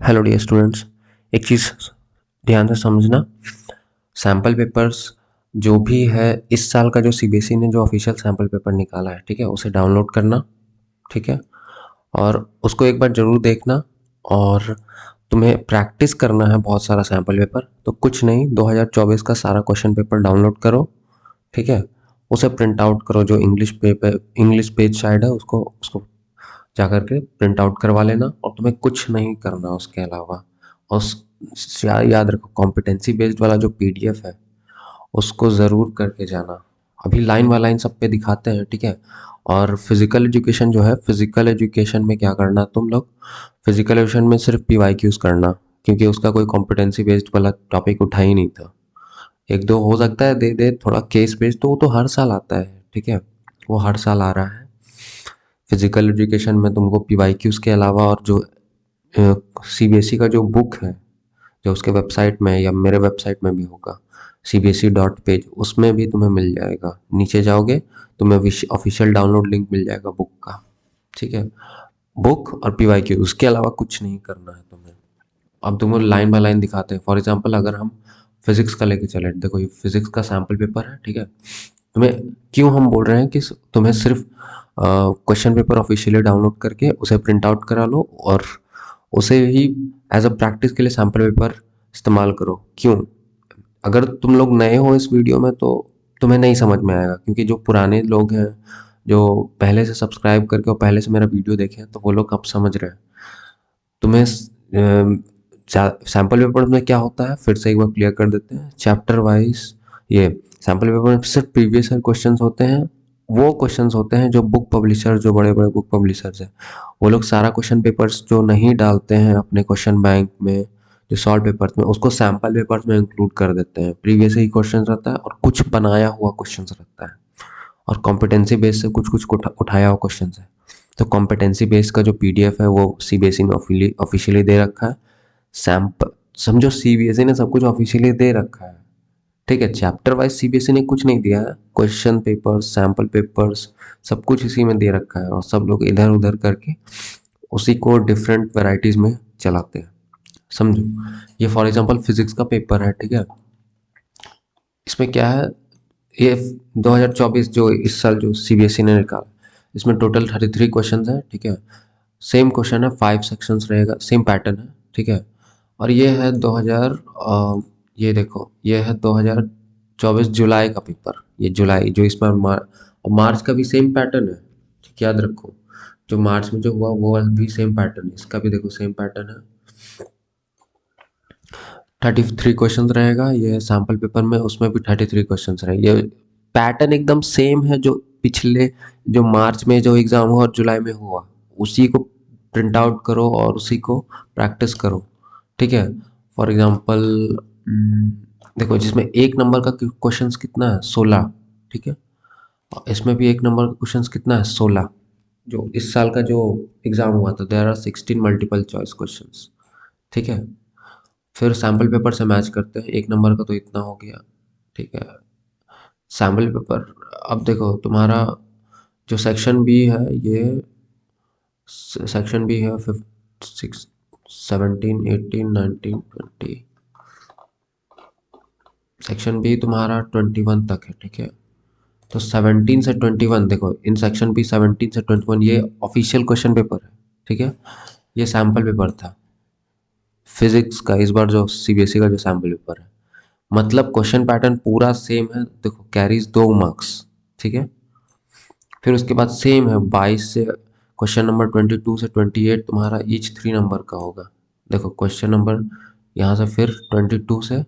Hello dear students, एक चीज़ ध्यान से समझना। सैम्पल पेपर्स जो भी है इस साल का, जो सीबीएसई ने जो ऑफिशियल सैम्पल पेपर निकाला है, ठीक है, उसे डाउनलोड करना, ठीक है, और उसको एक बार ज़रूर देखना। और तुम्हें प्रैक्टिस करना है बहुत सारा सैम्पल पेपर। तो कुछ नहीं, 2024 का सारा क्वेश्चन पेपर डाउनलोड करो, ठीक है, उसे प्रिंट आउट करो। जो इंग्लिश पेज शायद है, उसको उसको जा करके प्रिंट आउट करवा लेना। और तुम्हें कुछ नहीं करना उसके अलावा। और याद रखो, कॉम्पिटेंसी बेस्ड वाला जो पीडीएफ है उसको ज़रूर करके जाना। अभी लाइन बाय लाइन सब पे दिखाते हैं, ठीक है। और फिजिकल एजुकेशन जो है, फिजिकल एजुकेशन में क्या करना तुम लोग, फिजिकल एजुकेशन में सिर्फ पीवाईक्यूज करना, क्योंकि उसका कोई कॉम्पिटेंसी बेस्ड वाला टॉपिक उठा ही नहीं था। एक दो हो सकता है दे दे थोड़ा केस बेस्ड, तो वो तो हर साल आता है, ठीक है, वो हर साल आ रहा है। फिजिकल एजुकेशन में तुमको पीवाईक्यूज के अलावा, और जो सीबीएसई का जो बुक है, जो उसके वेबसाइट में या मेरे वेबसाइट में भी होगा, cbse.page, उसमें भी तुम्हें मिल जाएगा। नीचे जाओगे तुम्हें ऑफिशियल डाउनलोड लिंक मिल जाएगा बुक का, ठीक है। बुक और पीवाईक्यू, उसके अलावा कुछ नहीं करना है तुम्हें। अब तुम्हें लाइन बाय लाइन दिखाते हैं। फॉर एग्जांपल, अगर हम फिजिक्स का लेके चले, देखो ये फिजिक्स का सैम्पल पेपर है, ठीक है। तुम्हें क्यों हम बोल रहे हैं कि तुम्हें सिर्फ क्वेश्चन पेपर ऑफिशियली डाउनलोड करके उसे प्रिंट आउट करा लो और उसे ही एज अ प्रैक्टिस के लिए सैम्पल पेपर इस्तेमाल करो। क्यों? अगर तुम लोग नए हो इस वीडियो में तो तुम्हें नहीं समझ में आएगा, क्योंकि जो पुराने लोग हैं, जो पहले से सब्सक्राइब करके और पहले से मेरा वीडियो देखे हैं, तो वो लोग अब समझ रहे हैं। तुम्हें सैम्पल पेपर में क्या होता है, फिर से एक बार क्लियर कर देते हैं। चैप्टर वाइज ये सैम्पल पेपर में सिर्फ प्रीवियस ईयर क्वेश्चंस होते हैं। वो क्वेश्चंस होते हैं जो बुक पब्लिशर, जो बड़े बड़े बुक पब्लिशर्स हैं, वो लोग सारा क्वेश्चन पेपर्स जो नहीं डालते हैं अपने क्वेश्चन बैंक में, जो सॉल्व पेपर्स में, उसको सैम्पल पेपर्स में इंक्लूड कर देते हैं। प्रीवियस ही क्वेश्चन रहता है और कुछ बनाया हुआ क्वेश्चन रहता है, और कॉम्पिटेंसी बेस से कुछ कुछ उठाया हुआ क्वेश्चन है। तो कॉम्पिटेंसी बेस का जो पीडीएफ है वो सीबीएसई ने ऑफिशियली दे रखा है। सैम्पल, समझो सीबीएसई ने सब कुछ ऑफिशियली दे रखा है, ठीक है। चैप्टर वाइज सीबीएसई ने कुछ नहीं दिया है। क्वेश्चन पेपर्स, सैम्पल पेपर्स, सब कुछ इसी में दे रखा है, और सब लोग इधर उधर करके उसी को डिफरेंट वेराइटीज में चलाते हैं, समझो। ये फॉर एग्जांपल फिजिक्स का पेपर है, ठीक है। इसमें क्या है, ये 2024 जो इस साल जो सीबीएसई ने निकाला, इसमें टोटल 33 क्वेश्चन है, ठीक है। सेम क्वेश्चन है, 5 सेक्शंस रहेगा, सेम पैटर्न है, ठीक है। और ये है 2000, ये देखो, ये है 2024 जुलाई का पेपर। ये जुलाई जो इस बार मार्च का भी सेम पैटर्न है, ठीक, याद रखो। जो मार्च में जो हुआ वो भी सेम पैटर्न है, इसका भी देखो सेम पैटर्न है। 33 क्वेश्चन रहेगा ये सैम्पल पेपर में, उसमें भी 33 क्वेश्चन रहेंगे। ये पैटर्न एकदम सेम है जो पिछले, जो मार्च में जो एग्जाम हुआ और जुलाई में हुआ, उसी को प्रिंट आउट करो और उसी को प्रैक्टिस करो, ठीक है। फॉर एग्जांपल देखो, जिसमें एक नंबर का क्वेश्चंस कितना है, 16, ठीक है। और इसमें भी एक नंबर का क्वेश्चंस कितना है, 16। जो इस साल का जो एग्जाम हुआ था, there are 16 multiple choice questions, ठीक है। फिर सैम्पल पेपर से मैच करते हैं, एक नंबर का तो इतना हो गया, ठीक है। सैम्पल पेपर, अब देखो तुम्हारा जो सेक्शन बी है, ये सेक्शन बी है 6, 17, 18, 19, 20। सेक्शन बी तुम्हारा 21 तक है, ठीक है। तो 17 से 21, देखो इन सेक्शन बी 17 से 21 ये ऑफिशियल क्वेश्चन पेपर है, ठीक है। ये सैम्पल पेपर था फिजिक्स का, इस बार जो सीबीएसई का जो सैम्पल पेपर है, मतलब क्वेश्चन पैटर्न पूरा सेम है। देखो कैरीज 2 मार्क्स, ठीक है। फिर उसके बाद सेम है 22 से क्वेश्चन नंबर 22 से 28 तुम्हारा ईच 3 नंबर का होगा। देखो क्वेश्चन नंबर यहाँ से फिर 22 से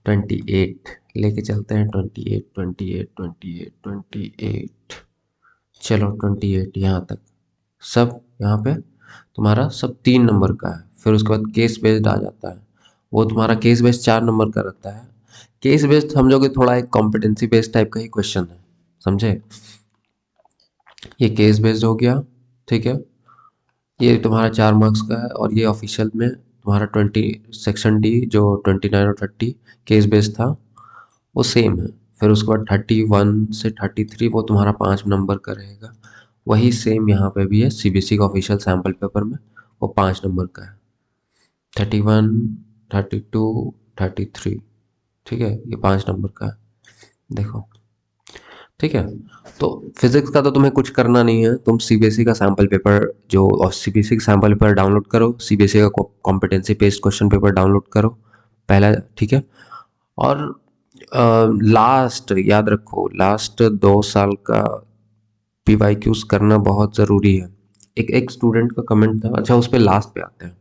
28 लेके चलते हैं, 28, 28, 28, 28, चलो 28 यहाँ तक, सब यहाँ पे तुम्हारा सब 3 नंबर का है। फिर उसके बाद केस बेस्ड आ जाता है, वो तुम्हारा केस बेस्ड 4 नंबर का रहता है। केस बेस्ड समझोगे थोड़ा एक कॉम्पिटेंसी बेस्ड टाइप का ही क्वेश्चन है, समझे। ये केस बेस्ड हो गया, ठीक है। ये तुम्हारा 4 मार्क्स का है, और ये ऑफिशियल में तुम्हारा 20 सेक्शन डी जो 29 और 30 केस बेस्ड था, वो सेम है। फिर उसके बाद 31 से 33 वो तुम्हारा 5 नंबर का रहेगा। वही सेम यहाँ पे भी है, सीबीएसई का ऑफिशियल सैम्पल पेपर में वो 5 नंबर का है। 31, 32, 33, ठीक है, ये 5 नंबर का है, देखो, ठीक है। तो फिजिक्स का तो तुम्हें कुछ करना नहीं है, तुम सीबीएसई का सैम्पल पेपर जो, और सीबीएसई का सैम्पल पेपर डाउनलोड करो, सीबीएसई का competency based question paper download करो पहला, ठीक है। और लास्ट याद रखो, लास्ट 2 साल का पीवाईक्यूज करना बहुत ज़रूरी है। एक एक स्टूडेंट का कमेंट था, अच्छा उस पर लास्ट पे आते हैं।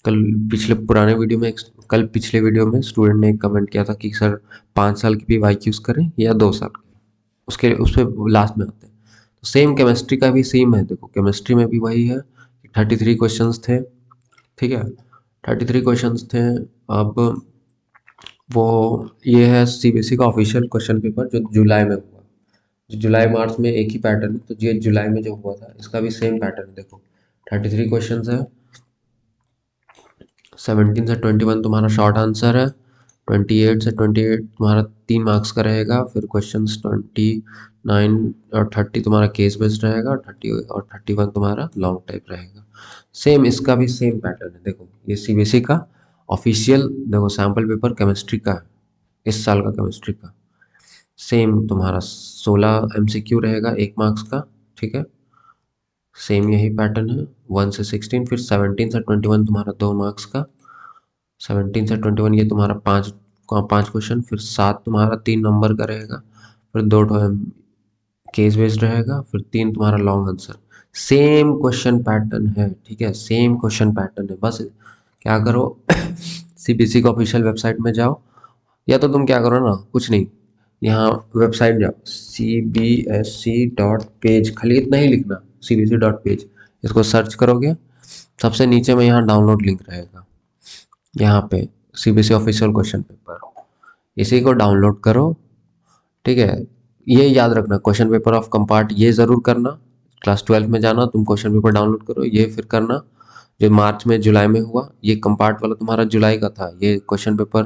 कल पिछले पुराने वीडियो में कल पिछले वीडियो में स्टूडेंट ने एक कमेंट किया था कि सर 5 साल की पीवाईक्यूज करें या 2 साल की, उसके उस पर लास्ट में आते हैं। तो सेम केमिस्ट्री का भी सेम है, देखो केमिस्ट्री में भी वही है, 33 क्वेश्चंस थे, ठीक है, 33 क्वेश्चंस थे। अब वो ये है सीबीएसई का ऑफिशियल क्वेश्चन पेपर जो जुलाई में हुआ, जो जुलाई मार्च में एक ही पैटर्न है, तो ये जुलाई में जो हुआ था इसका भी सेम पैटर्न है, देखो 33 क्वेश्चंस है, 17 से 21 तुम्हारा शॉर्ट आंसर है, 28 से 28 तुम्हारा 3 मार्क्स का रहेगा, फिर क्वेश्चंस 29 और 30 तुम्हारा केस बेस्ड रहेगा, और 30 और 31 तुम्हारा लॉन्ग टाइप रहेगा। सेम इसका भी सेम पैटर्न है, देखो ये सीबीएसई का ऑफिशियल, देखो सैम्पल पेपर केमिस्ट्री का है, इस साल का केमिस्ट्री का सेम तुम्हारा 16 एमसीक्यू रहेगा 1 मार्क्स का, ठीक है, सेम यही पैटर्न है, 1 से 16, फिर 17 से 21 तुम्हारा 2 मार्क्स का, 17 से 21 ये तुम्हारा पाँच क्वेश्चन, फिर 7 तुम्हारा 3 नंबर का रहेगा, फिर 2 केस बेस्ड रहेगा, फिर 3 तुम्हारा long answer. Same question pattern है, ठीक है, सेम क्वेश्चन पैटर्न है। बस क्या करो सीबीएसई का ऑफिशियल वेबसाइट में जाओ, या तो तुम क्या करो ना, कुछ नहीं, यहाँ वेबसाइट जाओ, cbsc.page, खाली इतना ही लिखना, cbsc.page, इसको सर्च करोगे, सबसे नीचे में यहाँ डाउनलोड लिंक रहेगा, यहाँ पे सीबीएसई ऑफिशियल क्वेश्चन पेपर, इसी को डाउनलोड करो, ठीक है। ये याद रखना, क्वेश्चन पेपर ऑफ कंपार्ट ये ज़रूर करना, क्लास 12 में जाना, तुम क्वेश्चन पेपर डाउनलोड करो, ये फिर करना जो मार्च में जुलाई में हुआ, ये कंपार्ट वाला तुम्हारा जुलाई का था, ये क्वेश्चन पेपर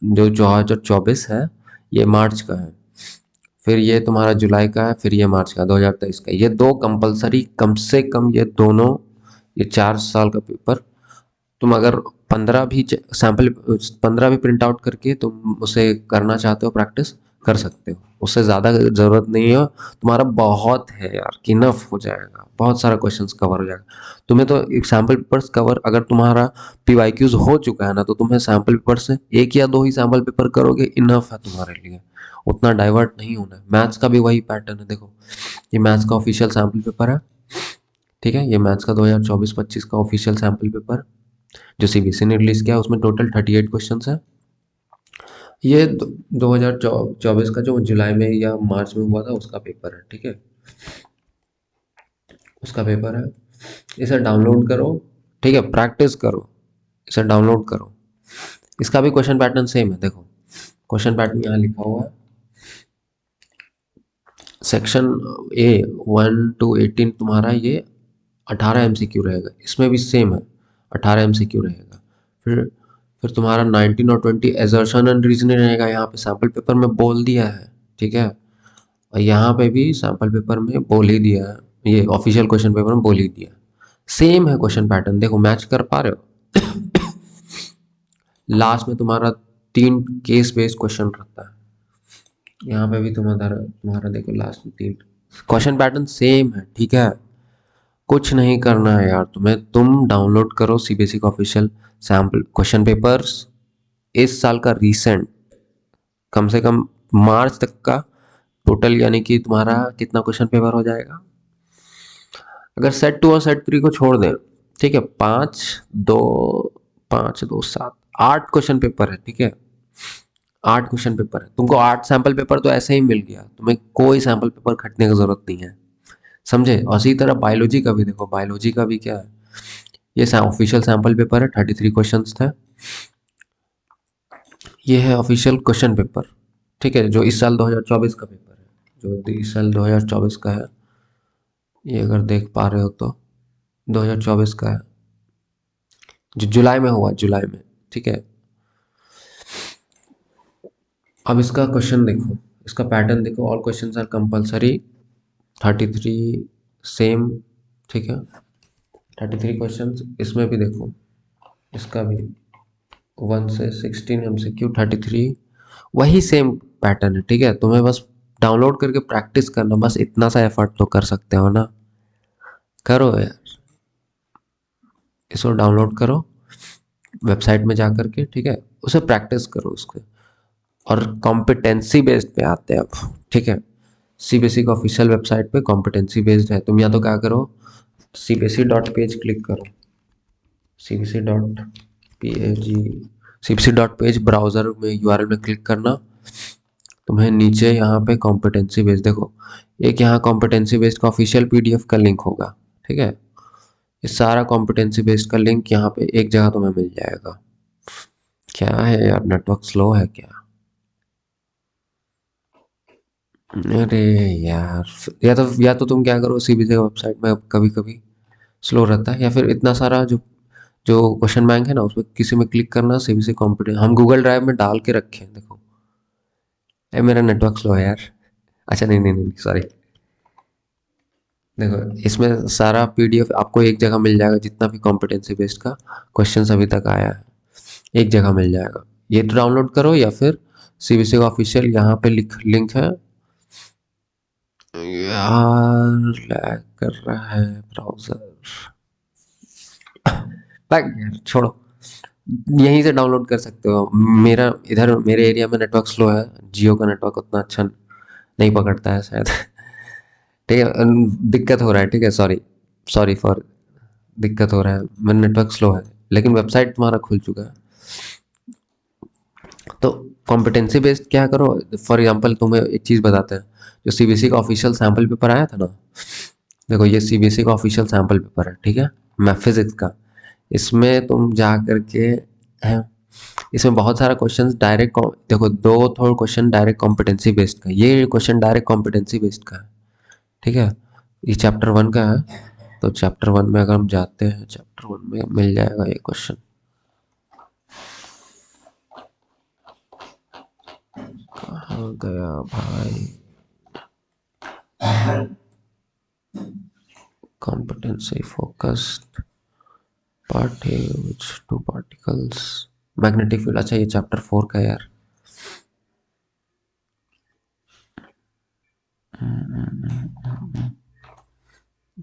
जो 2024 है ये मार्च का है, फिर ये तुम्हारा जुलाई का है, फिर ये मार्च का 2023 का, ये दो कंपलसरी, कम से कम ये दोनों, ये 4 साल का पेपर, तुम अगर 15 भी सैंपल 15 भी प्रिंट आउट करके तुम उसे करना चाहते हो, प्रैक्टिस कर सकते हो, उससे ज़्यादा ज़रूरत नहीं है, तुम्हारा बहुत है यार, इनफ हो जाएगा, बहुत सारा क्वेश्चंस कवर हो जाएगा तुम्हें। तो एक सैम्पल पेपर्स कवर, अगर तुम्हारा पीवाईक्यूज हो चुका है ना, तो तुम्हें सैम्पल पेपर से 1 या 2 ही सैम्पल पेपर करोगे, इनफ है तुम्हारे लिए, उतना डाइवर्ट नहीं होना है। मैथ्स का भी वही पैटर्न है, देखो ये मैथ्स का ऑफिशियल सैम्पल पेपर है, ठीक है, ये मैथ्स का 2024-25 का ऑफिशियल सैम्पल पेपर जो सीबीएसई ने रिलीज किया, उसमें टोटल 38 क्वेश्चन है। ये 2024 का जो जुलाई में या मार्च में हुआ था उसका पेपर है, ठीक है, उसका पेपर है, इसे डाउनलोड करो, ठीक है, प्रैक्टिस करो, इसे डाउनलोड करो, इसका भी क्वेश्चन पैटर्न सेम है, देखो क्वेश्चन पैटर्न यहाँ लिखा हुआ है, सेक्शन ए 1 to 18 तुम्हारा ये 18 एमसीक्यू रहेगा, इसमें भी सेम है, 18 एमसीक्यू रहेगा, फिर फिर तुम्हारा 19 और 20 एजर्शन एंड रीजनिंग रहेगा, यहाँ पे सैम्पल पेपर में बोल दिया है, ठीक है, और यहाँ पे भी सैम्पल पेपर में बोल ही दिया है, ये ऑफिशियल क्वेश्चन पेपर में बोल ही दिया है, सेम है क्वेश्चन पैटर्न, देखो मैच कर पा रहे हो। लास्ट में तुम्हारा 3 केस बेस्ड क्वेश्चन रहता है, यहाँ पे भी तुम्हारा तुम्हारा देखो लास्ट में 3 क्वेश्चन पैटर्न सेम है, ठीक है, कुछ नहीं करना है यार तुम्हें, तुम डाउनलोड करो सीबीएसई का ऑफिशियल सैम्पल क्वेश्चन पेपर्स, इस साल का रीसेंट, कम से कम मार्च तक का टोटल, यानी कि तुम्हारा कितना क्वेश्चन पेपर हो जाएगा, अगर सेट 2 और सेट 3 को छोड़ दें, ठीक है, 5 2 8 क्वेश्चन पेपर है, ठीक है, 8 क्वेश्चन पेपर है, तुमको 8 सैंपल पेपर तो ऐसे ही मिल गया, तुम्हें कोई सैंपल पेपर खटने की जरूरत नहीं है, समझे। और इसी तरह बायोलॉजी का भी देखो, बायोलॉजी का भी क्या है, ये ऑफिशियल सैंपल पेपर है, 33 क्वेश्चंस थे, ये है ऑफिशियल क्वेश्चन पेपर, ठीक है, जो इस साल 2024 का पेपर है, जो इस साल 2024 का है, ये अगर देख पा रहे हो तो 2024 का है, जो जुलाई में हुआ, जुलाई में, ठीक है। अब इसका क्वेश्चन देखो, इसका पैटर्न देखो, all questions are compulsory, 33 same, ठीक है, 33 क्वेश्चंस, इसमें भी देखो इसका भी 1 से 16 MCQ 33, वही सेम पैटर्न है। ठीक है, तुम्हें बस डाउनलोड करके प्रैक्टिस करना, बस इतना सा एफर्ट तो कर सकते हो ना। करो यार, इसको डाउनलोड करो वेबसाइट में जा करके, ठीक है, उसे प्रैक्टिस करो उसके। और कॉम्पिटेंसी बेस्ड पे आते हैं अब, ठीक है। सीबीएसई का ऑफिशियल वेबसाइट पे कॉम्पिटेंसी बेस्ड है। तुम या तो क्या करो, cbse.page क्लिक करो, cbse.page, cbse.page ब्राउजर में यूआरएल में क्लिक करना। तुम्हें नीचे यहाँ पे कॉम्पिटेंसी बेस्ड देखो, एक यहाँ कॉम्पिटेंसी बेस्ड का ऑफिशियल पीडीएफ का लिंक होगा, ठीक है। ये सारा कॉम्पिटेंसी बेस्ड का लिंक यहाँ पे एक जगह तुम्हें मिल जाएगा। क्या है यार, नेटवर्क स्लो है क्या? अरे यार, या तो तुम क्या करो, सीबीएसई का वेबसाइट में कभी कभी स्लो रहता है, या फिर इतना सारा जो जो क्वेश्चन बैंक है ना, उसमें किसी में क्लिक करना, सीबीएसई कॉम्पिटेंट हम गूगल ड्राइव में डाल के रखे हैं, देखो। मेरा नेटवर्क स्लो है यार। अच्छा, नहीं नहीं नहीं, सॉरी। देखो, इसमें सारा पीडीएफ आपको एक जगह मिल जाएगा, जितना भी कॉम्पिटेंसी बेस्ड का क्वेश्चन अभी तक आया है एक जगह मिल जाएगा। ये डाउनलोड करो, या फिर सीबीएसई का ऑफिशियल यहाँ पे लिंक है। यार लैग कर रहा है ब्राउजर, लैग यार, छोड़ो। यहीं से डाउनलोड कर सकते हो। मेरा इधर मेरे एरिया में नेटवर्क स्लो है, जियो का नेटवर्क उतना अच्छा नहीं पकड़ता है शायद। ठीक है, दिक्कत हो रहा है, ठीक है, सॉरी, सॉरी फॉर, दिक्कत हो रहा है, मेरा नेटवर्क स्लो है, लेकिन वेबसाइट तुम्हारा खुल चुका है। तो कॉम्पिटेंसी बेस्ड क्या करो, फॉर एग्जांपल तुम्हें एक चीज़ बताते हैं। जो सीबीएसई का ऑफिशियल सैम्पल पेपर आया था ना, देखो ये सीबीएसई का ऑफिशियल सैम्पल पेपर है, ठीक है, मैथ फिजिक्स का। इसमें तुम जा करके हैं, इसमें बहुत सारा क्वेश्चन डायरेक्ट, देखो दो थोड़ा क्वेश्चन डायरेक्ट कॉम्पिटेंसी बेस्ड का, ये क्वेश्चन डायरेक्ट कॉम्पिटेंसी बेस्ड का है, ठीक है। ये चैप्टर 1 का है, तो चैप्टर 1 में अगर हम जाते हैं, चैप्टर 1 में मिल जाएगा ये क्वेश्चन। कहाँ गया भाई? competency focused particles to particles magnetic field. अच्छा, ये चैप्टर 4 का है यार।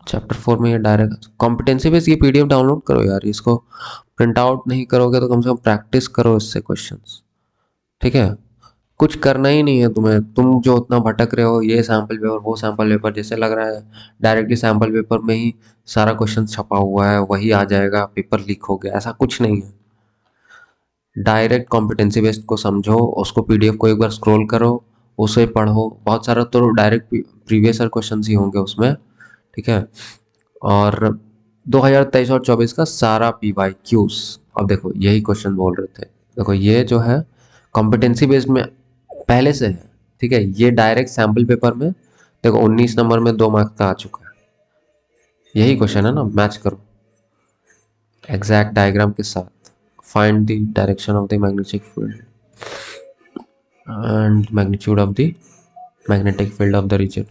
चैप्टर 4 में ये डायरेक्ट कॉम्पिटेंसी बेस, ये पीडीएफ डाउनलोड करो यार, इसको प्रिंट आउट नहीं करोगे तो कम से कम प्रैक्टिस करो इससे क्वेश्चंस, ठीक है। कुछ करना ही नहीं है तुम्हें, तुम जो उतना भटक रहे हो, ये सैम्पल पेपर वो सैम्पल पेपर, जैसे लग रहा है डायरेक्टली सैम्पल पेपर में ही सारा क्वेश्चन छपा हुआ है, वही आ जाएगा, पेपर लीक हो गया, ऐसा कुछ नहीं है। डायरेक्ट कॉम्पिटेंसी बेस्ड को समझो, उसको पीडीएफ को एक बार स्क्रॉल करो, उसे पढ़ो, बहुत सारा तो डायरेक्ट प्रीवियस ईयर क्वेश्चन ही होंगे उसमें, ठीक है। और 2023 और 24 का सारा पीवाईक्यूज, अब देखो यही क्वेश्चन बोल रहे थे, देखो ये जो है कॉम्पिटेंसी बेस्ड में पहले से है, ठीक है। ये डायरेक्ट सैम्पल पेपर में देखो 19 नंबर में 2 मार्क्स का आ चुका है, यही क्वेश्चन है ना, मैच करो एग्जैक्ट डायग्राम के साथ। Find the direction of the magnetic field and magnitude of the magnetic field of the region.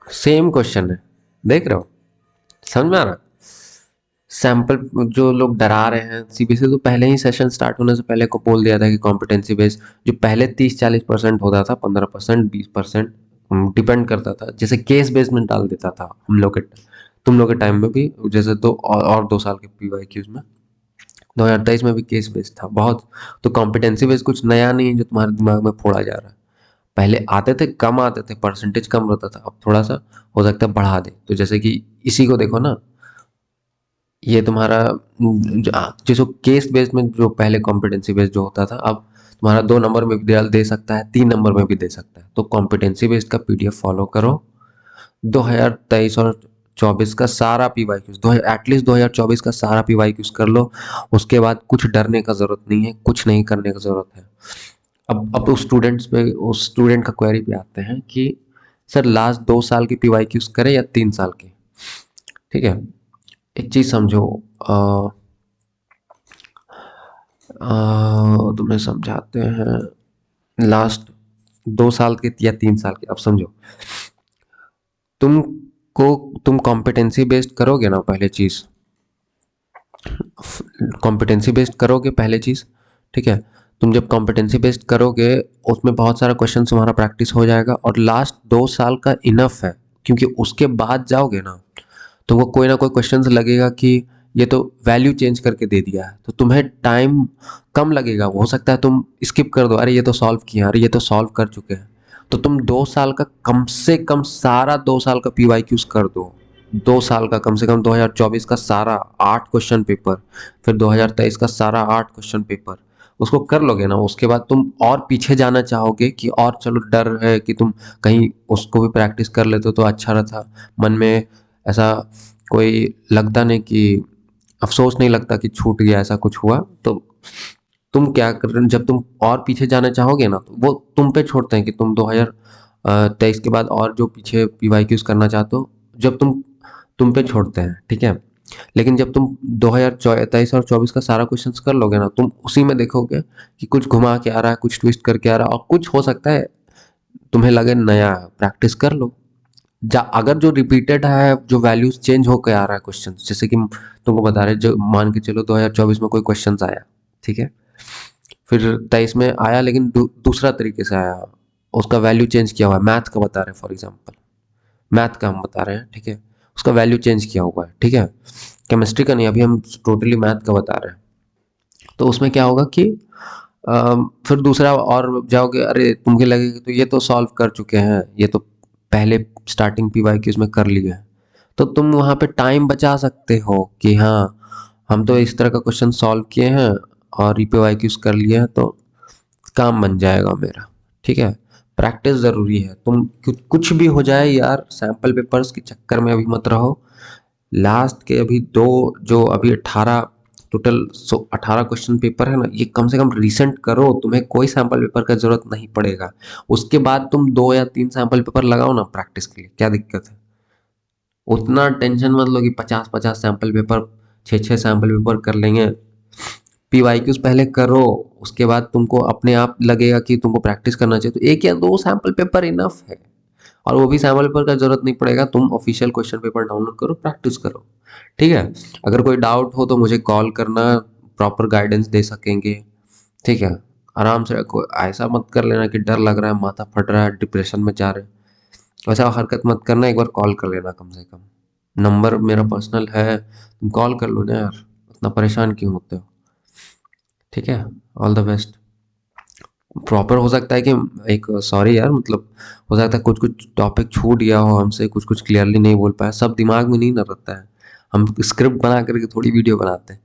Same question है, देख रहे हो, समझ में आ रहा? सैंपल जो लोग डरा रहे हैं, सीबीएसई तो पहले ही सेशन स्टार्ट होने से पहले को बोल दिया था कि कॉम्पिटेंसी बेस्ड जो पहले 30-40% होता था, 15% 20% डिपेंड करता था, जैसे केस बेस्ड में डाल देता था हम लोग के, तुम लोग के टाइम में भी, जैसे 2 साल के पीवाईक्यूज में 2023 में भी केस बेस्ड था बहुत। तो कॉम्पिटेंसी बेस्ड कुछ नया नहीं है जो तुम्हारे दिमाग में फोड़ा जा रहा है। पहले आते थे, कम आते थे, परसेंटेज कम रहता था, अब थोड़ा सा हो सकता है बढ़ा दे। तो जैसे कि इसी को देखो ना, ये तुम्हारा जैसे केस बेस्ड में जो पहले कॉम्पिटेंसी बेस्ड जो होता था, अब तुम्हारा 2 नंबर में भी दे सकता है, 3 नंबर में भी दे सकता है। तो कॉम्पिटेंसी बेस्ड का पीडीएफ फॉलो करो, 2023 और 24 का सारा पीवाईक्यूज, दो एटलीस्ट 2024 का सारा पीवाईक्यूज कर लो। उसके बाद कुछ डरने का जरूरत नहीं है, कुछ नहीं करने का जरूरत है। अब उस स्टूडेंट्स पे, उस स्टूडेंट का क्वेरी पे आते हैं कि सर लास्ट 2 साल की पीवाईक्यूज करें या 3 साल की, ठीक है। एक चीज समझो, तुम्हें समझाते हैं, लास्ट 2 साल के या 3 साल के, अब समझो, तुम कॉम्पिटेंसी बेस्ड करोगे ना, पहले चीज कॉम्पिटेंसी बेस्ड करोगे पहले चीज़, ठीक है। तुम जब कॉम्पिटेंसी बेस्ड करोगे उसमें बहुत सारा क्वेश्चन तुम्हारा प्रैक्टिस हो जाएगा और लास्ट 2 साल का इनफ है, क्योंकि उसके बाद जाओगे ना तो वो कोई ना कोई क्वेश्चन लगेगा कि ये तो वैल्यू चेंज करके दे दिया है, तो तुम्हें टाइम कम लगेगा। हो सकता है तुम स्किप कर दो, अरे ये तो सॉल्व किया, अरे ये तो सॉल्व कर चुके हैं। तो तुम 2 साल का कम से कम सारा 2 साल का पीवाईक्यूज कर दो। 2 साल का कम से कम 2024 का सारा 8 क्वेश्चन पेपर, फिर 2023 का सारा 8 क्वेश्चन पेपर, उसको कर लोगे ना, उसके बाद तुम और पीछे जाना चाहोगे कि और चलो, डर है कि तुम कहीं उसको भी प्रैक्टिस कर लेते तो अच्छा रहता। मन में ऐसा कोई लगता नहीं कि अफसोस नहीं लगता कि छूट गया, ऐसा कुछ हुआ तो तुम क्या कर, जब तुम और पीछे जाना चाहोगे ना तो वो तुम पे छोड़ते हैं कि तुम 2023 के बाद और जो पीछे पीवाईक्यूज करना चाहते हो, जब तुम पे छोड़ते हैं, ठीक है। लेकिन जब तुम 2023 और 24 का सारा क्वेश्चंस कर लोगे ना, तुम उसी में देखोगे कि कुछ घुमा के आ रहा है, कुछ ट्विस्ट करके आ रहा है, और कुछ हो सकता है तुम्हें लगे नया है, प्रैक्टिस कर लो। अगर जो रिपीटेड है, जो वैल्यूज चेंज होकर आ रहा है क्वेश्चन, जैसे कि तुमको बता रहे, जो मान के चलो 2024 में कोई क्वेश्चन आया, ठीक है, फिर 23 में आया लेकिन दूसरा तरीके से आया, उसका वैल्यू चेंज किया हुआ है, मैथ का बता रहे हैं फॉर एग्जाम्पल, मैथ का हम बता रहे हैं, ठीक है, उसका वैल्यू चेंज किया हुआ है, ठीक है, केमिस्ट्री का नहीं, अभी हम टोटली मैथ का बता रहे हैं। तो उसमें क्या होगा कि फिर दूसरा और जाओगे, अरे तुमको लगेगा तो ये तो सॉल्व कर चुके हैं, ये तो पहले स्टार्टिंग पीवाईक्यूज में कर लिए हैं, तो तुम वहाँ पे टाइम बचा सकते हो कि हाँ, हम तो इस तरह का क्वेश्चन सॉल्व किए हैं और पीवाईक्यूज कर लिए हैं, तो काम बन जाएगा मेरा, ठीक है। प्रैक्टिस ज़रूरी है, तुम कुछ भी हो जाए यार, सैम्पल पेपर्स के चक्कर में अभी मत रहो। लास्ट के अभी दो, जो अभी 18 टोटल 18 क्वेश्चन पेपर है ना, ये कम से कम रिसेंट करो, तुम्हें कोई सैम्पल पेपर का जरूरत नहीं पड़ेगा। उसके बाद तुम 2 या 3 सैम्पल पेपर लगाओ ना प्रैक्टिस के लिए, क्या दिक्कत है। उतना टेंशन मत लो कि 50-50 सैम्पल पेपर, 6-6 सैम्पल पेपर कर लेंगे। पीवाईक्यूज पहले करो, उसके बाद तुमको अपने आप लगेगा कि तुमको प्रैक्टिस करना चाहिए, तो 1 या 2 सैम्पल पेपर इनफ है। और वो भी सैम्पल पेपर का जरूरत नहीं पड़ेगा, तुम ऑफिशियल क्वेश्चन पेपर डाउनलोड करो, प्रैक्टिस करो, ठीक है। अगर कोई डाउट हो तो मुझे कॉल करना, प्रॉपर गाइडेंस दे सकेंगे, ठीक है। आराम से रखो, ऐसा मत कर लेना कि डर लग रहा है, माथा फट रहा है, डिप्रेशन में जा रहे हैं, वैसा हरकत मत करना। एक बार कॉल कर लेना कम से कम, नंबर मेरा पर्सनल है, तुम कॉल कर लो ना यार, इतना परेशान क्यों होते हो, ठीक है। All the best. प्रॉपर हो सकता है कि एक, सॉरी यार, मतलब हो सकता है कुछ कुछ टॉपिक छूट गया हो हमसे, कुछ कुछ क्लियरली नहीं बोल पाया, सब दिमाग में नहीं न रहता है। हम स्क्रिप्ट बना करके थोड़ी वीडियो बनाते हैं,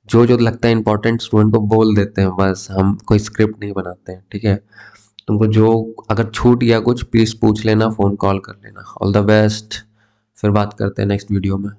जो जो लगता है इंपॉर्टेंट स्टूडेंट को बोल देते हैं बस, हम कोई स्क्रिप्ट नहीं बनाते हैं, ठीक है। तुमको जो अगर छूट गया कुछ, प्लीज़ पूछ लेना, फ़ोन कॉल कर लेना। ऑल द बेस्ट, फिर बात करते हैं नेक्स्ट वीडियो में।